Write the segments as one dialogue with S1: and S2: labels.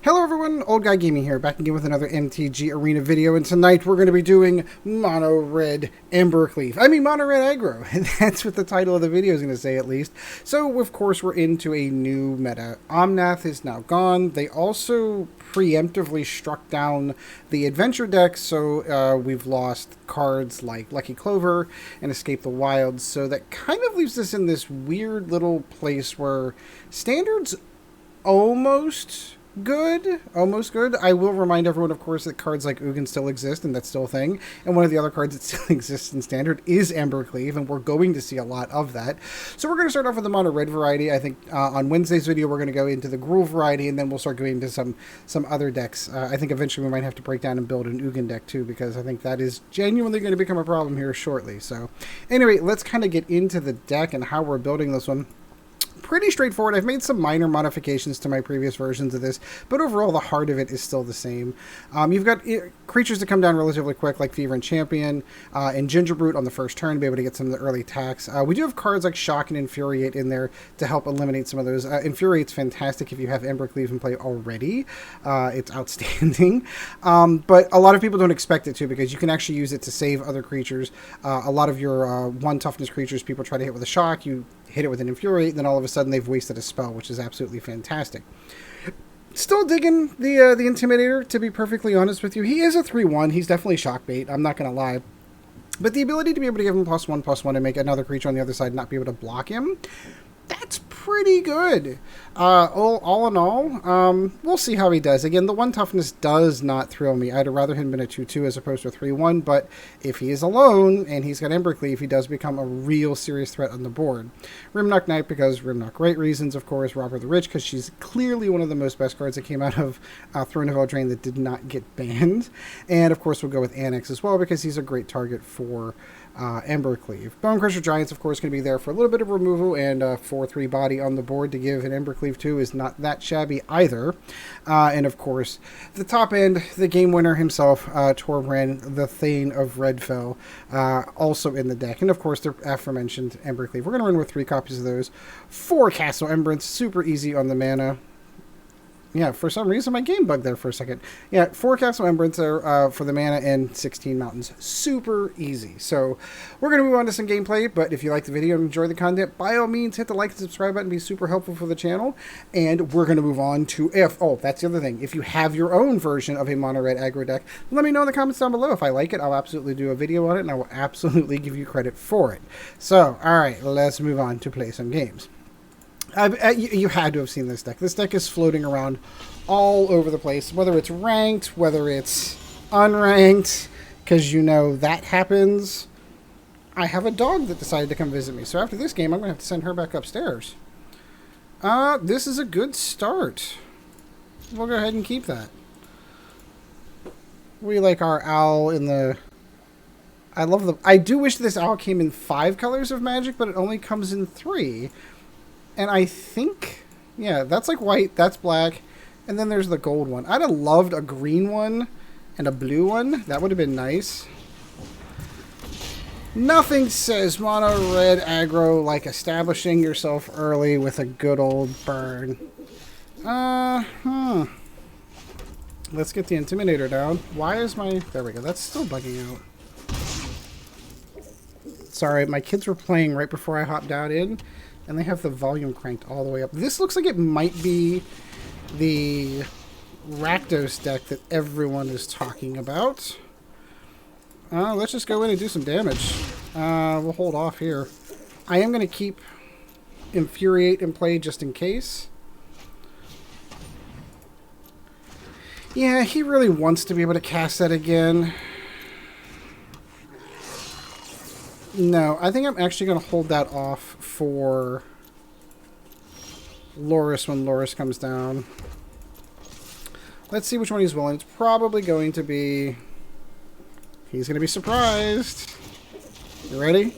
S1: Hello everyone, Old Guy Gaming here, back again with another MTG Arena video, and tonight we're going to be doing Mono Red Embercleave. I mean Mono Red Aggro, and that's what the title of the video is going to say at least. So, of course, we're into a new meta. Omnath is now gone. They also preemptively struck down the adventure deck, so we've lost cards like Lucky Clover and Escape the Wilds, so that kind of leaves us in this weird little place where Standard's almost good. I will remind everyone, of course, that cards like Ugin still exist, and that's still a thing. And one of the other cards that still exists in Standard is Embercleave, and we're going to see a lot of that. So we're going to start off with the Mono Red variety. I think on Wednesday's video, we're going to go into the Gruul variety, and then we'll start going into some other decks. I think eventually we might have to break down and build an Ugin deck, too, because I think that is genuinely going to become a problem here shortly. So anyway, let's kind of get into the deck and how we're building this one. Pretty straightforward. I've made some minor modifications to my previous versions of this, but overall the heart of it is still the same. You've got creatures that come down relatively quick, like Fervent Champion and Gingerbrute on the first turn, be able to get some of the early attacks. We do have cards like Shock and Infuriate in there to help eliminate some of those. Infuriate's fantastic if you have Embercleave in play already. It's outstanding. But a lot of people don't expect it to, because you can actually use it to save other creatures. A lot of your 1 toughness creatures people try to hit with a Shock, you hit it with an Infuriate, and then all of a sudden they've wasted a spell, which is absolutely fantastic. Still digging the Intimidator, to be perfectly honest with you. He is a 3/1. He's definitely shock bait, I'm not going to lie. But the ability to be able to give him +1/+1 and make another creature on the other side not be able to block him, that's pretty good. All in all, we'll see how he does. Again, the 1 toughness does not thrill me. I'd rather him been a 2/2 as opposed to a 3/1, but if he is alone and he's got Embercleave, he does become a real serious threat on the board. Rimrock Knight, because Rimrock Great reasons, of course. Robber the Rich, because she's clearly one of the most best cards that came out of Throne of Eldraine that did not get banned. And, of course, we'll go with Anax as well, because he's a great target for Embercleave. Bonecrusher Giant's, of course, going to be there for a little bit of removal, and 4/3 body on the board to give an Embercleave to is not that shabby either. And, of course, the top end, the game winner himself, Torbran, the Thane of Redfell, also in the deck. And, of course, the aforementioned Embercleave. We're going to run with 3 copies of those. 4 Castle Embereth, super easy on the mana. Yeah, for some reason my game bugged there for a second. Yeah, 4 Castle Embereths are for the mana and 16 mountains. Super easy. So we're going to move on to some gameplay, but if you like the video and enjoy the content, by all means hit the like and subscribe button. Be super helpful for the channel. And we're going to move on to that's the other thing. If you have your own version of a Mono Red Aggro deck, let me know in the comments down below. If I like it, I'll absolutely do a video on it, and I will absolutely give you credit for it. So, alright, let's move on to play some games. You had to have seen this deck. This deck is floating around all over the place, whether it's ranked, whether it's unranked, because you know that happens. I have a dog that decided to come visit me, so after this game, I'm going to have to send her back upstairs. This is a good start. We'll go ahead and keep that. We like our owl in the... I do wish this owl came in 5 colors of magic, but it only comes in 3. And I think, yeah, that's like white, that's black, and then there's the gold one. I'd have loved a green one and a blue one. That would have been nice. Nothing says Mono Red Aggro like establishing yourself early with a good old burn. Let's get the Intimidator down. Why is my... There we go. That's still bugging out. Sorry, my kids were playing right before I hopped out in, and they have the volume cranked all the way up. This looks like it might be the Rakdos deck that everyone is talking about. Let's just go in and do some damage. We'll hold off here. I am going to keep Infuriate in play just in case. Yeah, he really wants to be able to cast that again. No, I think I'm actually going to hold that off for Loris when Loris comes down. Let's see which one he's willing. It's probably going to be... He's going to be surprised. You ready?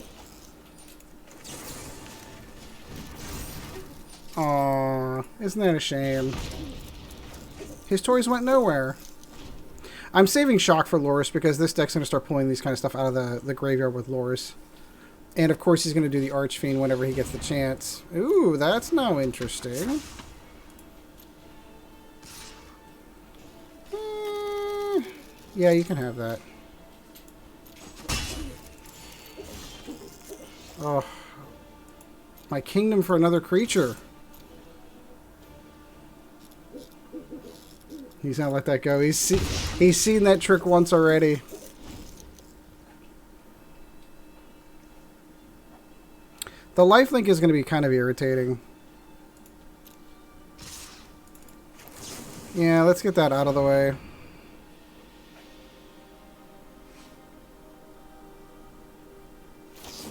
S1: Aww, isn't that a shame? His toys went nowhere. I'm saving Shock for Loris because this deck's going to start pulling these kind of stuff out of the graveyard with Loris. And, of course, he's going to do the Archfiend whenever he gets the chance. Ooh, that's now interesting. Yeah, you can have that. Oh. My kingdom for another creature. He's gonna let that go. He's seen that trick once already. The lifelink is going to be kind of irritating. Yeah, let's get that out of the way.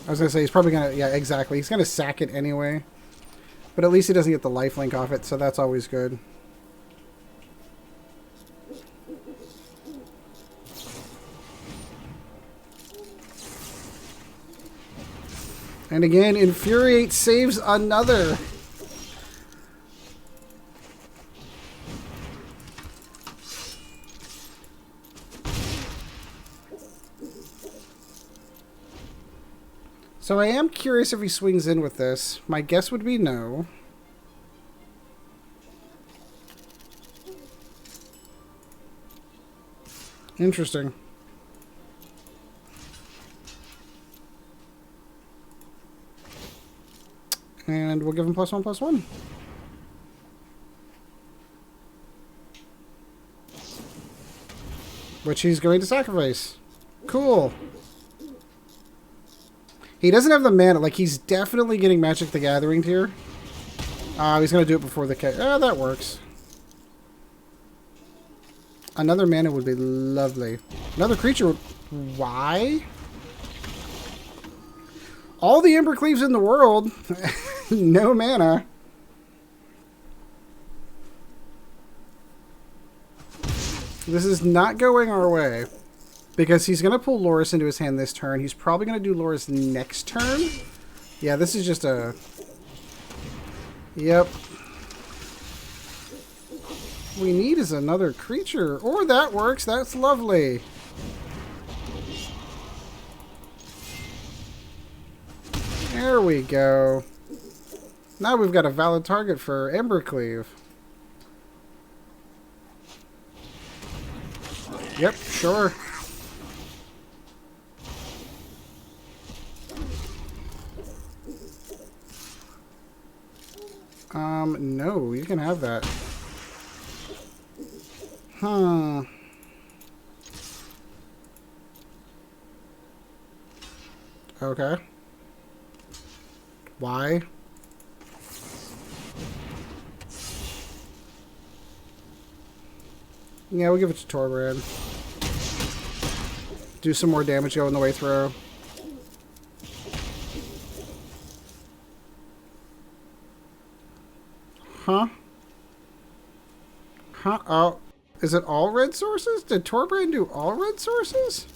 S1: I was going to say, he's probably going to... Yeah, exactly. He's going to sack it anyway. But at least he doesn't get the lifelink off it, so that's always good. And again, Infuriate saves another. So I am curious if he swings in with this. My guess would be no. Interesting. And we'll give him +1/+1. Which he's going to sacrifice. Cool. He doesn't have the mana. Like, he's definitely getting Magic the Gathering here. He's going to do it before the... that works. Another mana would be lovely. Another creature would... Why? All the Embercleaves in the world. No mana. This is not going our way. Because he's going to pull Loris into his hand this turn. He's probably going to do Loris next turn. Yeah, this is just a... Yep. We need is another creature. Or that works. That's lovely. There we go. Now we've got a valid target for Embercleave. Yep, sure. No, you can have that. Huh. Okay. Why? Yeah, we'll give it to Torbran. Do some more damage going the way through. Huh? Huh? Oh. Is it all red sources? Did Torbran do all red sources?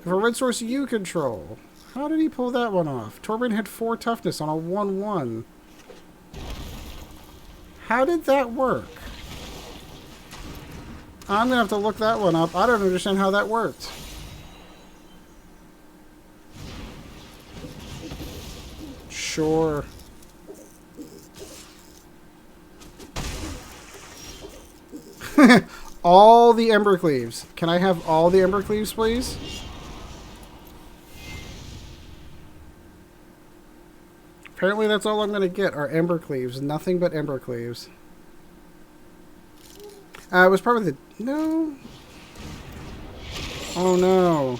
S1: For red source you control. How did he pull that one off? Torbran had 4 toughness on a 1/1. How did that work? I'm going to have to look that one up. I don't understand how that worked. Sure. All the Embercleaves. Can I have all the Embercleaves, please? Apparently that's all I'm going to get are Embercleaves. Nothing but Embercleaves. It was probably the... No. Oh, no.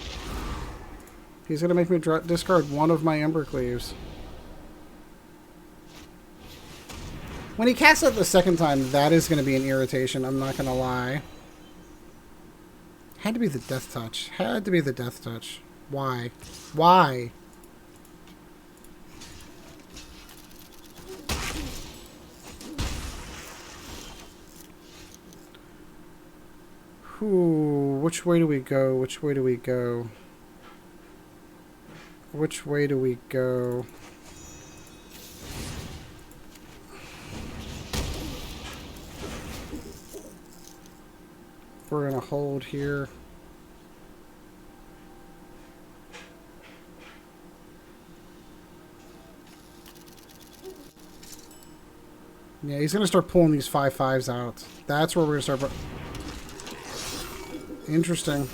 S1: He's going to make me discard one of my Embercleaves. When he casts it the second time, that is going to be an irritation. I'm not going to lie. Had to be the Death Touch. Had to be the Death Touch. Why? Why? Ooh, which way do we go? Which way do we go? Which way do we go? We're gonna hold here. Yeah, he's gonna start pulling these 5/5s out. That's where we're gonna start. Interesting.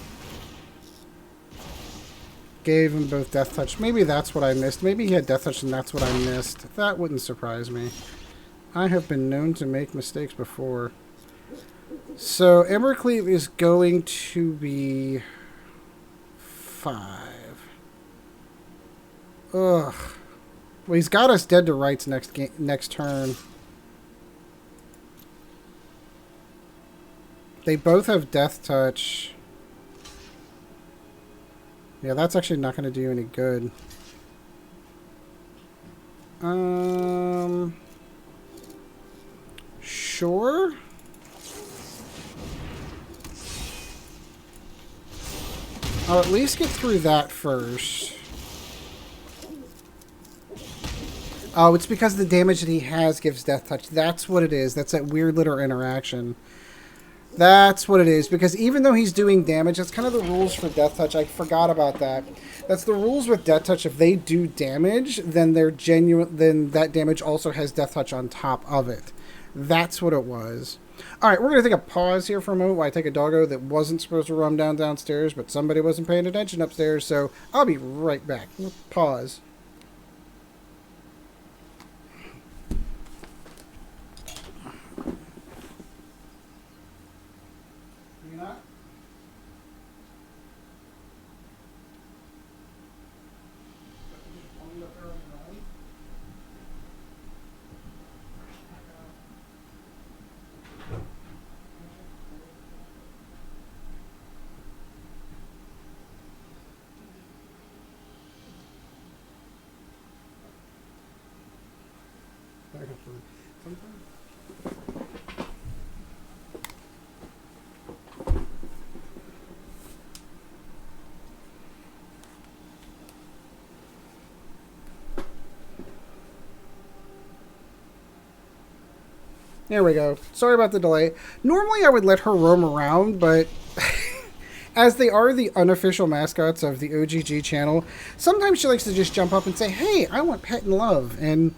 S1: Gave him both Death Touch. Maybe that's what I missed. Maybe he had Death Touch and that's what I missed. That wouldn't surprise me. I have been known to make mistakes before. So, Embercleave is going to be 5. Ugh. Well, he's got us dead to rights next turn. They both have Death Touch. Yeah, that's actually not going to do any good. Sure. I'll at least get through that first. Oh, it's because the damage that he has gives Death Touch. That's what it is. That's that weird little interaction. That's what it is. Because even though he's doing damage, that's kind of the rules for Death Touch. I forgot about that. That's the rules with Death Touch. If they do damage, then they're genuine. Then that damage also has Death Touch on top of it. That's what it was. All right, we're going to take a pause here for a moment while I take a doggo that wasn't supposed to run downstairs, but somebody wasn't paying attention upstairs, so I'll be right back. Pause. There we go. Sorry about the delay. Normally I would let her roam around, but as they are the unofficial mascots of the OGG channel, sometimes she likes to just jump up and say, hey, I want pet and love. And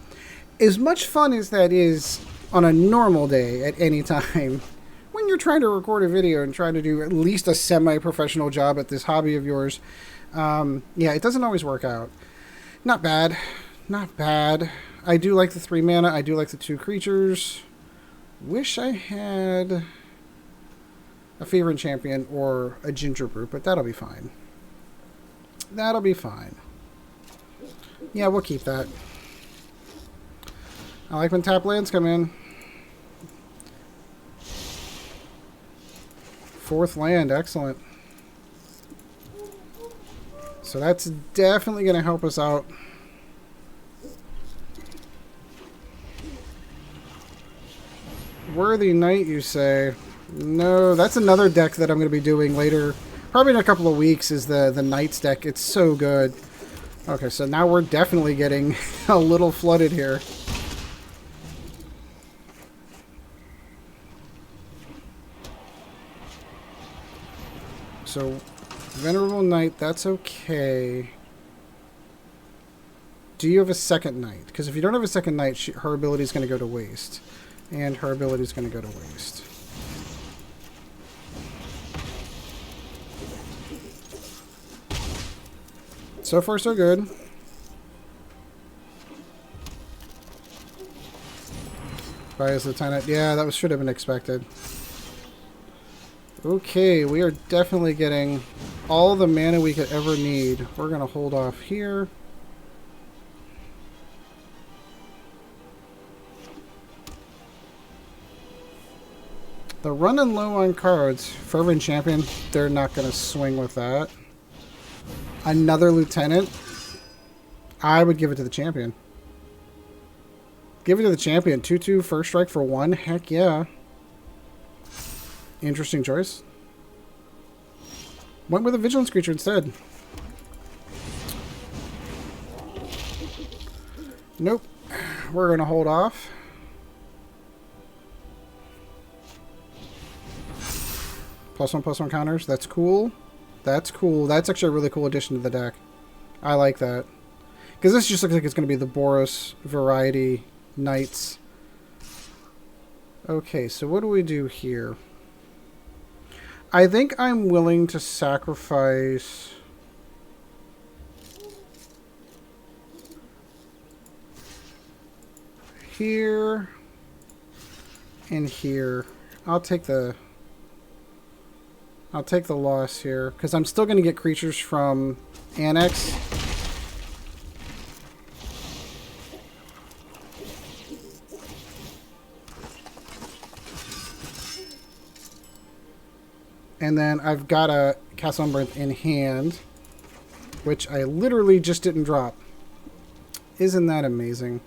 S1: as much fun as that is on a normal day at any time, when you're trying to record a video and trying to do at least a semi-professional job at this hobby of yours, yeah, it doesn't always work out. Not bad. Not bad. I do like the 3 mana. I do like the 2 creatures. Wish I had a Fervent Champion or a Gingerbrute, but that'll be fine. That'll be fine. Yeah, we'll keep that. I like when tap lands come in. 4th land, excellent. So that's definitely going to help us out. Worthy Knight, you say? No, that's another deck that I'm going to be doing later. Probably in a couple of weeks is the Knights deck. It's so good. Okay, so now we're definitely getting a little flooded here. So, Venerable Knight, that's okay. Do you have a second Knight? Because if you don't have a second Knight, her ability is going to go to waste. And her ability is going to go to waste. So far, so good. Bias Lieutenant. Yeah, that should have been expected. Okay, we are definitely getting all the mana we could ever need. We're going to hold off here. They're running low on cards. Fervent Champion, they're not going to swing with that. Another Lieutenant. I would give it to the Champion. Give it to the Champion. 2/2 first strike for 1. Heck yeah. Interesting choice. Went with a Vigilance creature instead. Nope. We're going to hold off. +1/+1 counters. That's cool. That's cool. That's actually a really cool addition to the deck. I like that. Because this just looks like it's going to be the Boros variety Knights. Okay, so what do we do here? I think I'm willing to sacrifice... here and here. I'll take the loss here because I'm still going to get creatures from Anax. And then I've got a Castle Embereth in hand, which I literally just didn't drop. Isn't that amazing?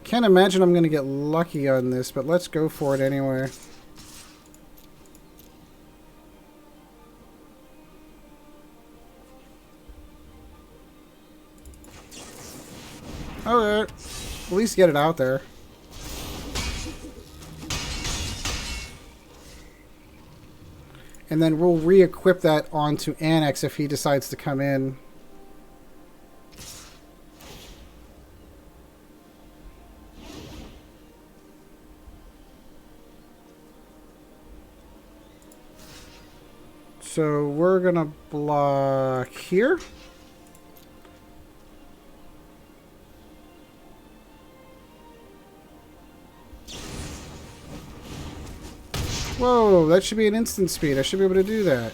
S1: Can't imagine I'm going to get lucky on this, but let's go for it anyway. Alright. At least get it out there. And then we'll re-equip that onto Anax if he decides to come in. So we're going to block here. Whoa, that should be an instant speed. I should be able to do that.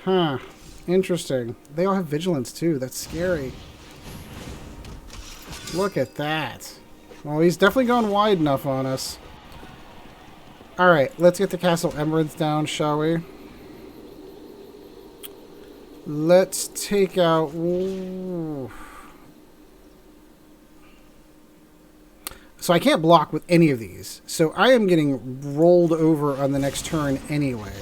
S1: Huh. Interesting. They all have vigilance too. That's scary. Look at that. Well, he's definitely gone wide enough on us. Alright, let's get the Castle Embereth down, shall we? Let's take out... Ooh. So I can't block with any of these. So I am getting rolled over on the next turn anyway.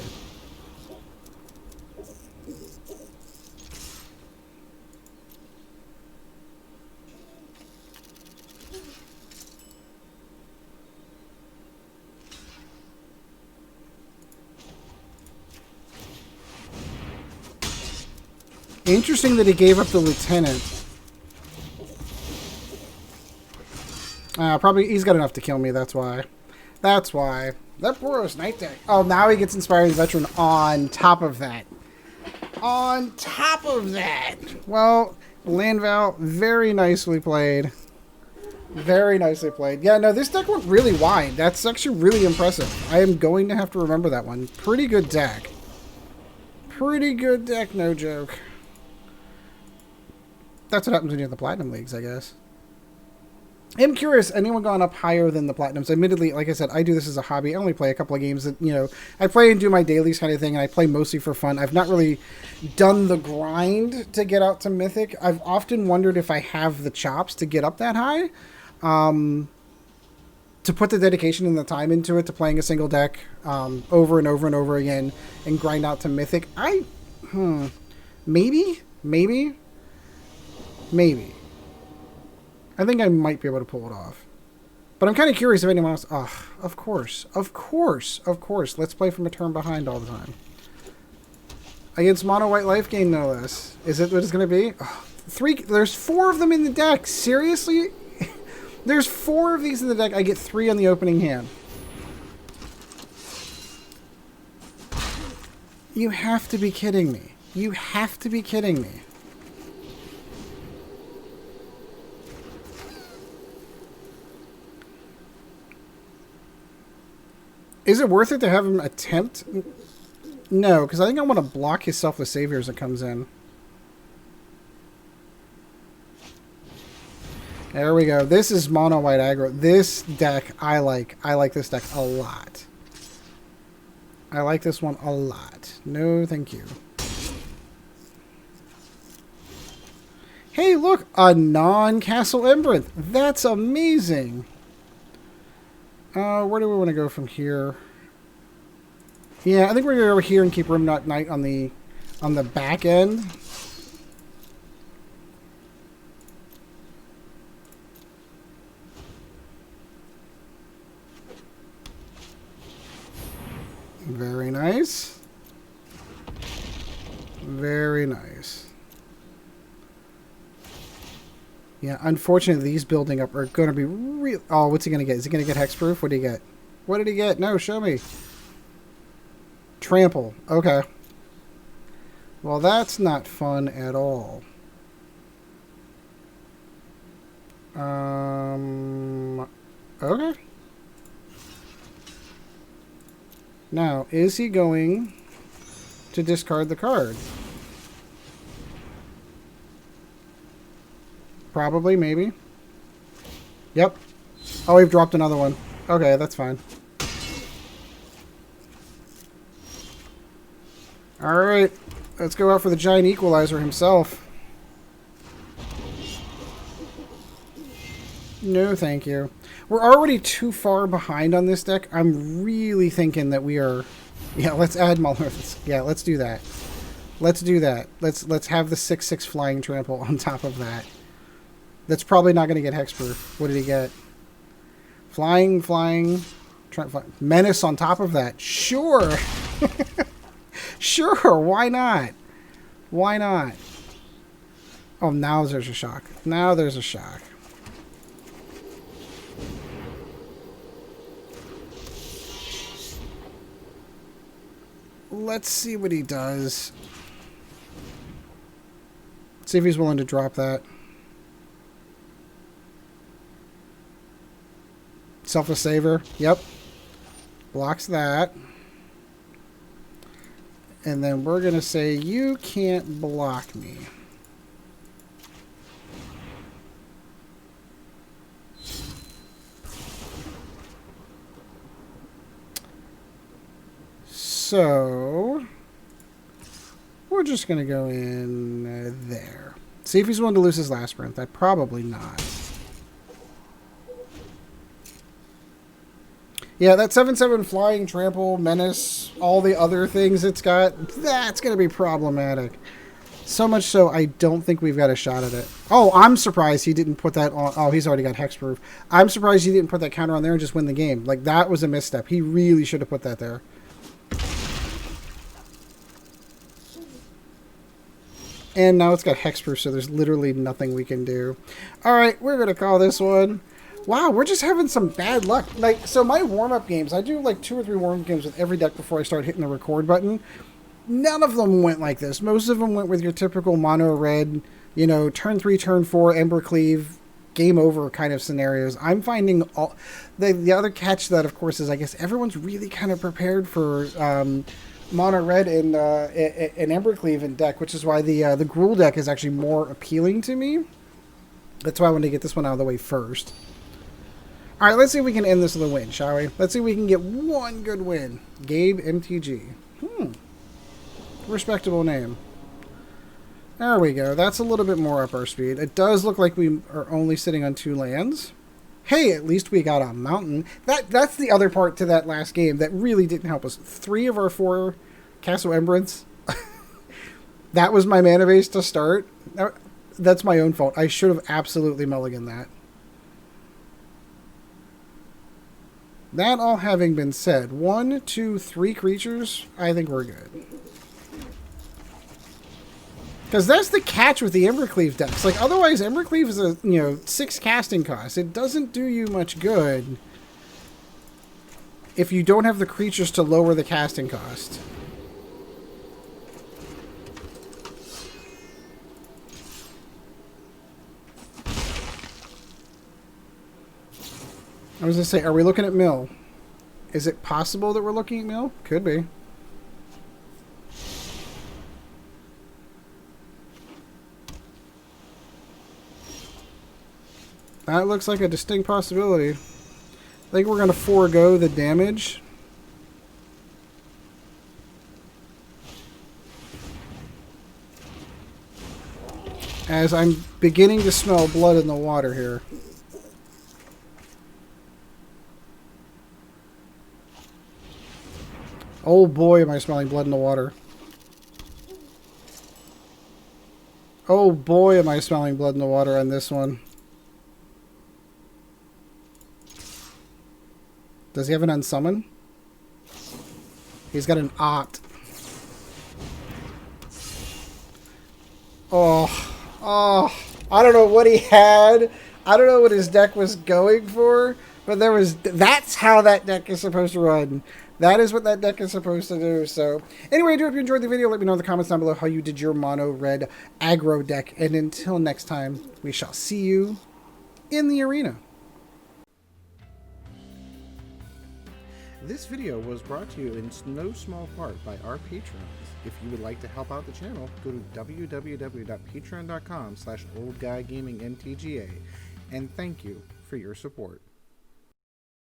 S1: Interesting that he gave up the lieutenant. Probably he's got enough to kill me, that's why. That's why. That Boros Knight deck. Oh, now he gets Inspiring Veteran on top of that. On top of that. Well, Landval, very nicely played. Very nicely played. Yeah, no, this deck went really wide. That's actually really impressive. I am going to have to remember that one. Pretty good deck. Pretty good deck, no joke. That's what happens when you're in the Platinum Leagues, I guess. I'm curious, anyone gone up higher than the Platinums? Admittedly, like I said, I do this as a hobby. I only play a couple of games that, you know, I play and do my dailies kind of thing, and I play mostly for fun. I've not really done the grind to get out to Mythic. I've often wondered if I have the chops to get up that high. To put the dedication and the time into it, to playing a single deck over and over and over again and grind out to Mythic. Maybe. I think I might be able to pull it off. But I'm kind of curious if anyone else... Oh, of course. Let's play from a turn behind all the time. Against Mono White Life Gain, no less. Is it what it's going to be? Oh, there's 4 of them in the deck. Seriously? There's 4 of these in the deck. I get 3 on the opening hand. You have to be kidding me. You have to be kidding me. Is it worth it to have him attempt? No, because I think I want to block his Selfless Savior as it comes in. There we go. This is Mono White Aggro. This deck, I like. I like this deck a lot. I like this one a lot. No, thank you. Hey, look! A non-Castle Embereth. That's amazing! Where do we want to go from here? Yeah, I think we're going to go over here and keep Rimrock Knight on the back end. Very nice. Very nice. Yeah, unfortunately, these building up are going to be real. Oh, what's he going to get? Is he going to get hexproof? What did he get? What did he get? No, show me. Trample. Okay. Well, that's not fun at all. Okay. Now, is he going to discard the card? Probably, maybe. Yep. Oh, we've dropped another one. Okay, that's fine. Alright. Let's go out for the Giant Equalizer himself. No, thank you. We're already too far behind on this deck. I'm really thinking that we are... Yeah, let's add Malorth. Yeah, let's do that. Let's do that. Let's have the 6/6 Flying Trample on top of that. That's probably not going to get hexproof. What did he get? Flying. Menace on top of that. Sure. Sure, why not? Why not? Oh, now there's a shock. Now there's a shock. Let's see what he does. See if he's willing to drop that. Selfless Saver. Yep. Blocks that. And then we're going to say, you can't block me. So, we're just going to go in there. See if he's willing to lose his last sprint. Probably not. Yeah, that 7/7 Flying Trample, Menace, all the other things it's got, that's going to be problematic. So much so, I don't think we've got a shot at it. Oh, I'm surprised he didn't put that on. Oh, he's already got Hexproof. I'm surprised he didn't put that counter on there and just win the game. Like, that was a misstep. He really should have put that there. And now it's got Hexproof, so there's literally nothing we can do. Alright, we're going to call this one. Wow, we're just having some bad luck. Like, so my warm-up games, I do like 2 or 3 warm-up games with every deck before I start hitting the record button. None of them went like this. Most of them went with your typical mono red, you know, turn 3, turn 4, Embercleave, game over kind of scenarios. I'm finding all... The other catch to that, of course, is I guess everyone's really kind of prepared for mono red and Embercleave in deck, which is why the Gruul deck is actually more appealing to me. That's why I wanted to get this one out of the way first. All right, let's see if we can end this with a win, shall we? Let's see if we can get one good win. Gabe MTG. Respectable name. There we go. That's a little bit more up our speed. It does look like we are only sitting on 2 lands. Hey, at least we got a mountain. That's the other part to that last game that really didn't help us. 3 of our 4 Castle Embereths. That was my mana base to start. That's my own fault. I should have absolutely mulliganed that. That all having been said, 1, 2, 3 creatures, I think we're good. Because that's the catch with the Embercleave decks. Like, otherwise, Embercleave is a, 6 casting cost. It doesn't do you much good if you don't have the creatures to lower the casting cost. I was going to say, are we looking at mill? Is it possible that we're looking at mill? Could be. That looks like a distinct possibility. I think we're going to forego the damage. As I'm beginning to smell blood in the water here. Oh boy, am I smelling blood in the water. Oh boy, am I smelling blood in the water on this one. Does he have an unsummon? He's got an Opt. Oh. I don't know what he had. I don't know what his deck was going for, but that's how that deck is supposed to run. That is what that deck is supposed to do. So anyway, I do hope you enjoyed the video. Let me know in the comments down below how you did your Mono Red Aggro deck. And until next time, we shall see you in the arena. This video was brought to you in no small part by our patrons. If you would like to help out the channel, go to www.patreon.com/oldguygamingmtga, and thank you for your support.